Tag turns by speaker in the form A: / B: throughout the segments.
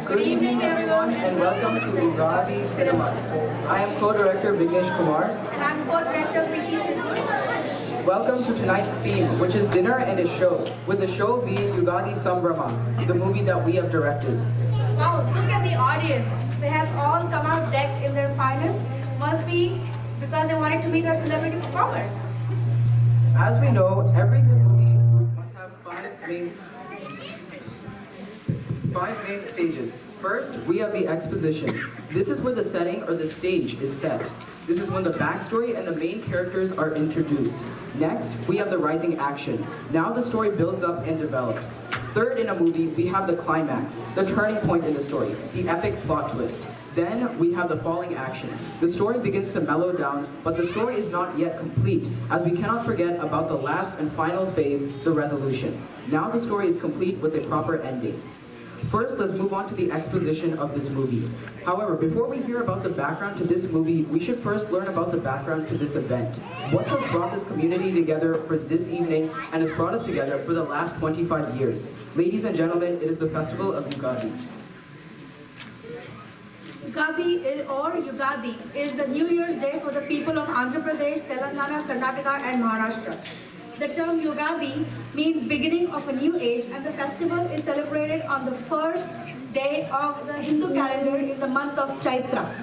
A: Good evening everyone and welcome to Ugadi Cinemas. I am co-director Vignesh Kumar.
B: And I'm co-director Preethi.
A: Welcome to tonight's theme, which is dinner and a show, with the show being Ugadi Sambrama, the movie that we have directed.
B: Wow, look at the audience. They have all come out decked in their finest. Must be because they wanted to meet our celebrity performers.
A: As we know, every good movie must have five main stages. First, we have the exposition. This is where the setting or the stage is set. This is when the backstory and the main characters are introduced. Next, we have the rising action. Now the story builds up and develops. Third, in a movie, we have the climax, the turning point in the story, the epic plot twist. Then we have the falling action. The story begins to mellow down, but the story is not yet complete, as we cannot forget about the last and final phase, the resolution. Now the story is complete with a proper ending. First, let's move on to the exposition of this movie. However, before we hear about the background to this movie, we should first learn about the background to this event. What has brought this community together for this evening and has brought us together for the last 25 years? Ladies and gentlemen, it is the festival of Ugadi.
B: Ugadi is the New Year's Day for the people of Andhra Pradesh, Telangana, Karnataka and Maharashtra. The term Ugadi means beginning of a new age, and the festival is celebrated on the first day of the Hindu calendar in the month of Chaitra.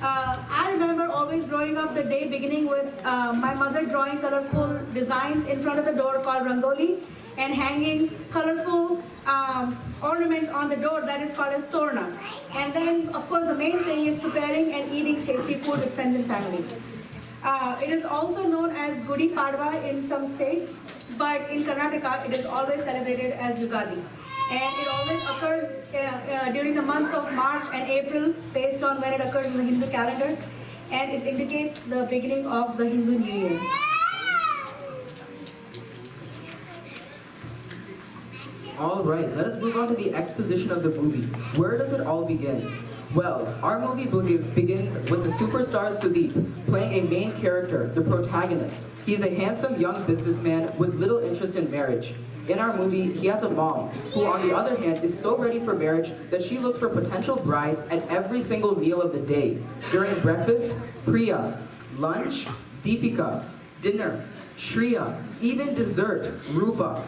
B: I remember always growing up the day beginning with my mother drawing colorful designs in front of the door called Rangoli and hanging colorful ornaments on the door that is called as Torna. And then, of course, the main thing is preparing and eating tasty food with friends and family. It is also known as Gudi Padwa in some states, but in Karnataka it is always celebrated as Ugadi. And it always occurs during the months of March and April based on when it occurs in the Hindu calendar, and it indicates the beginning of the Hindu New Year.
A: Alright, let us move on to the exposition of the movie. Where does it all begin? Well, our movie begins with the superstar Sudeep playing a main character, the protagonist. He's a handsome young businessman with little interest in marriage. In our movie, he has a mom, who on the other hand is so ready for marriage that she looks for potential brides at every single meal of the day. During breakfast, Priya, lunch, Deepika, dinner, Shriya, even dessert, Rupa.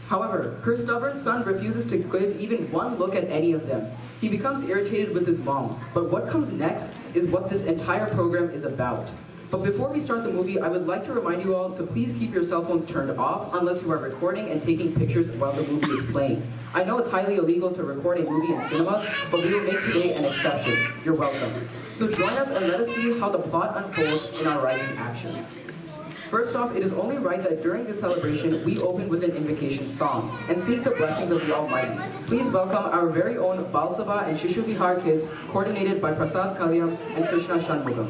A: However, her stubborn son refuses to give even one look at any of them. He becomes irritated with his mom, but what comes next is what this entire program is about. But before we start the movie, I would like to remind you all to please keep your cell phones turned off unless you are recording and taking pictures while the movie is playing. I know it's highly illegal to record a movie in cinemas, but we will make today an exception. You're welcome. So join us and let us see how the plot unfolds in our rising action. First off, it is only right that during this celebration, we open with an invocation song and seek the blessings of the Almighty. Please welcome our very own Balsava and Shishu Vihar kids, coordinated by Prasad Kalyam and Krishna Shanmugam.